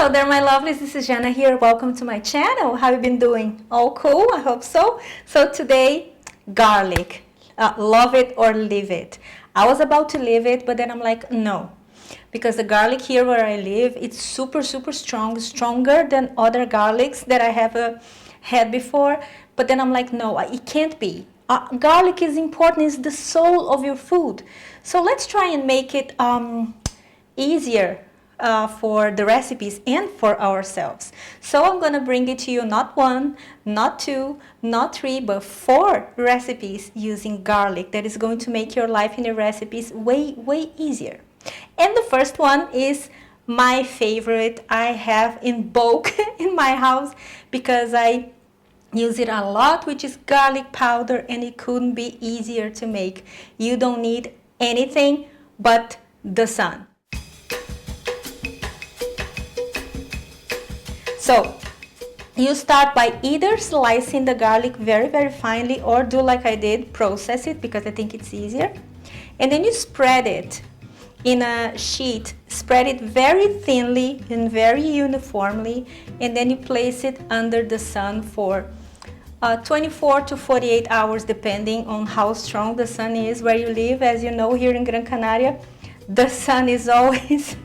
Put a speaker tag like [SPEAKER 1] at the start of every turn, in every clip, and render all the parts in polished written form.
[SPEAKER 1] Hello there, my lovelies. This is Jana here. Welcome to my channel. How have you been doing? All cool? I hope so. So today, garlic. Love it or leave it. I was about to leave it, but then I'm like, no. Because the garlic here where I live, it's super strong, stronger than other garlics that I have had before. But then I'm like, no, it can't be. Garlic is important, it's the soul of your food. So let's try and make it easier for the recipes and for ourselves. So I'm gonna bring it to you not one, not two, not three, but 4 recipes using garlic that is going to make your life in the recipes way easier. And the first one is my favorite. I have in bulk in my house because I use it a lot, which is garlic powder, and it couldn't be easier to make. You don't need anything but the sun. So you start by either slicing the garlic very finely, or do like I did, process it, because I think it's easier. And then you spread it in a sheet, spread it very thinly and very uniformly, and then you place it under the sun for 24 to 48 hours, depending on how strong the sun is where you live. As you know, here in Gran Canaria, the sun is always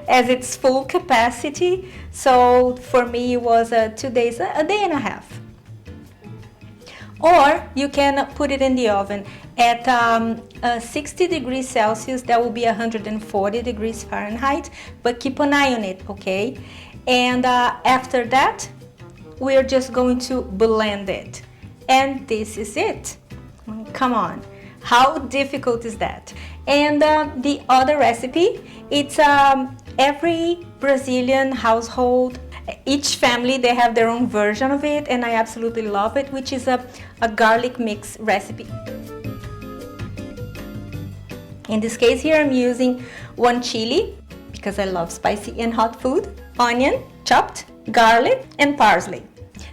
[SPEAKER 1] at its full capacity. So for me it was 2 days, a day and a half. Or you can put it in the oven at 60 degrees Celsius. That will be 140 degrees Fahrenheit, but keep an eye on it, okay? And after that, we're just going to blend it. And this is it. Come on, how difficult is that? And the other recipe, it's every Brazilian household, each family, they have their own version of it, and I absolutely love it, which is a garlic mix recipe. In this case here, I'm using 1 chili, because I love spicy and hot food, onion, chopped, garlic, and parsley.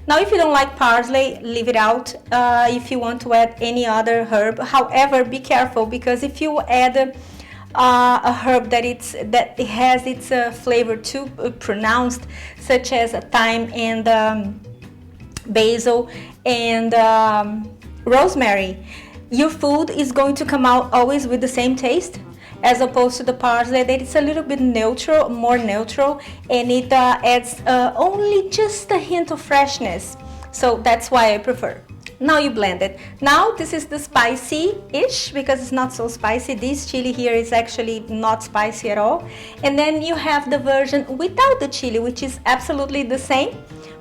[SPEAKER 1] Now, if you don't like parsley, leave it out. If you want to add any other herb, however, be careful, because if you add a herb that has its flavor too pronounced, such as thyme and basil and rosemary, your food is going to come out always with the same taste, as opposed to the parsley that it's a little bit neutral, more neutral, and it adds only just a hint of freshness. So that's why I prefer. Now you blend it. Now this is the spicy-ish, because it's not so spicy. This chili here is actually not spicy at all. And then you have the version without the chili, which is absolutely the same,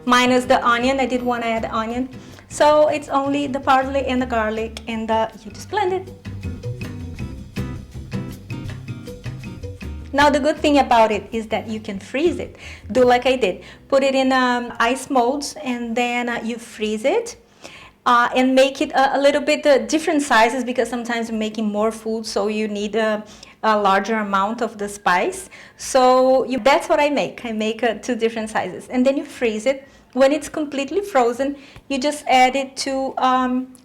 [SPEAKER 1] minus the onion. I did want to add onion. So it's only the parsley and the garlic, and you just blend it. Now the good thing about it is that you can freeze it. Do like I did. Put it in ice molds, and then you freeze it. And make it a little bit different sizes, because sometimes you're making more food, so you need a larger amount of the spice. So that's what I make. I make 2 different sizes, and then you freeze it. When it's completely frozen, you just add it to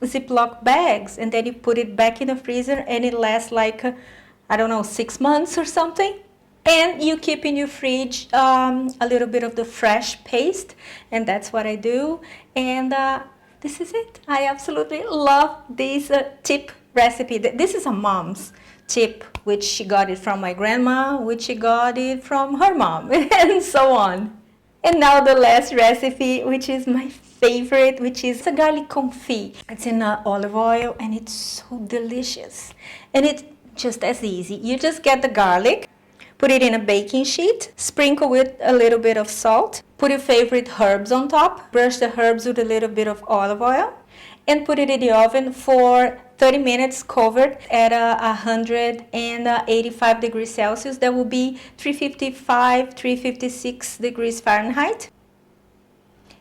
[SPEAKER 1] Ziploc bags, and then you put it back in the freezer, and it lasts like I don't know, 6 months or something. And you keep in your fridge a little bit of the fresh paste, and that's what I do. And this is it. I absolutely love this tip recipe. This is a mom's tip, which she got it from my grandma, which she got it from her mom, and so on. And now the last recipe, which is my favorite, which is a garlic confit. It's in olive oil, and it's so delicious. And it's just as easy. You just get the garlic, put it in a baking sheet, sprinkle with a little bit of salt, put your favorite herbs on top, brush the herbs with a little bit of olive oil, and put it in the oven for 30 minutes covered at 185 degrees Celsius. That will be 355, 356 degrees Fahrenheit.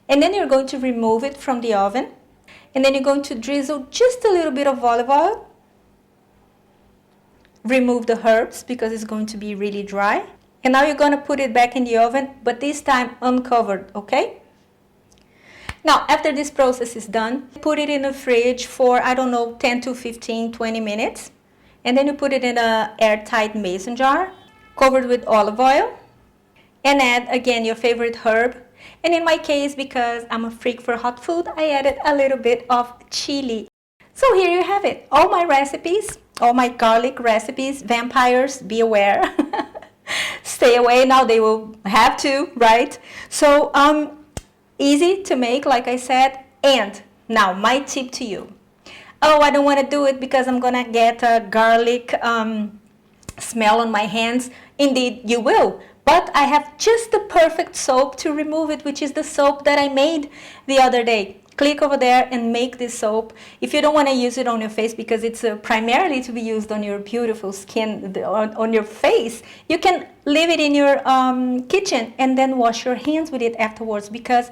[SPEAKER 1] And then you're going to remove it from the oven, and then you're going to drizzle just a little bit of olive oil. Remove the herbs, because it's going to be really dry. And now you're going to put it back in the oven, but this time uncovered, okay? Now, after this process is done, put it in the fridge for, I don't know, 10 to 15, 20 minutes. And then you put it in an airtight mason jar, covered with olive oil. and add again your favorite herb. And in my case, because I'm a freak for hot food, I added a little bit of chili. So here you have it, all my recipes, all my garlic recipes. Vampires, be aware. Stay away now, they will have to, right? So easy to make, like I said. And now my tip to you. Oh, I don't want to do it because I'm gonna get a garlic smell on my hands. Indeed, you will. But I have just the perfect soap to remove it, which is the soap that I made the other day. Click over there and make this soap. If you don't want to use it on your face because it's primarily to be used on your beautiful skin, on your face, you can leave it in your kitchen and then wash your hands with it afterwards. Because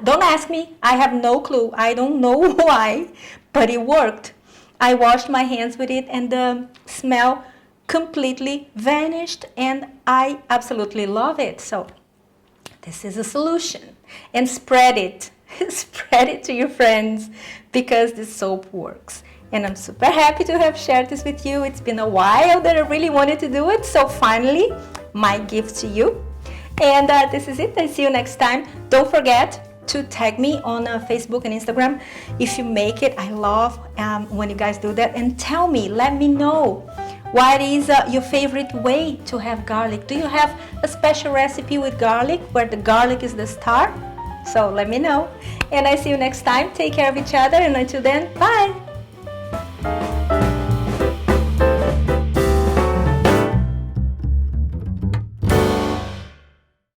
[SPEAKER 1] don't ask me, I have no clue. I don't know why, but it worked. I washed my hands with it and the smell completely vanished, and I absolutely love it. So this is a solution, and spread it. Spread it to your friends because this soap works. And I'm super happy to have shared this with you. It's been a while that I really wanted to do it, so finally my gift to you. And this is it. I see you next time. Don't forget to tag me on Facebook and Instagram if you make it. I love when you guys do that. And tell me, let me know, what is your favorite way to have garlic? Do you have a special recipe with garlic where the garlic is the star? So let me know. And I see you next time. Take care of each other, and until then, bye.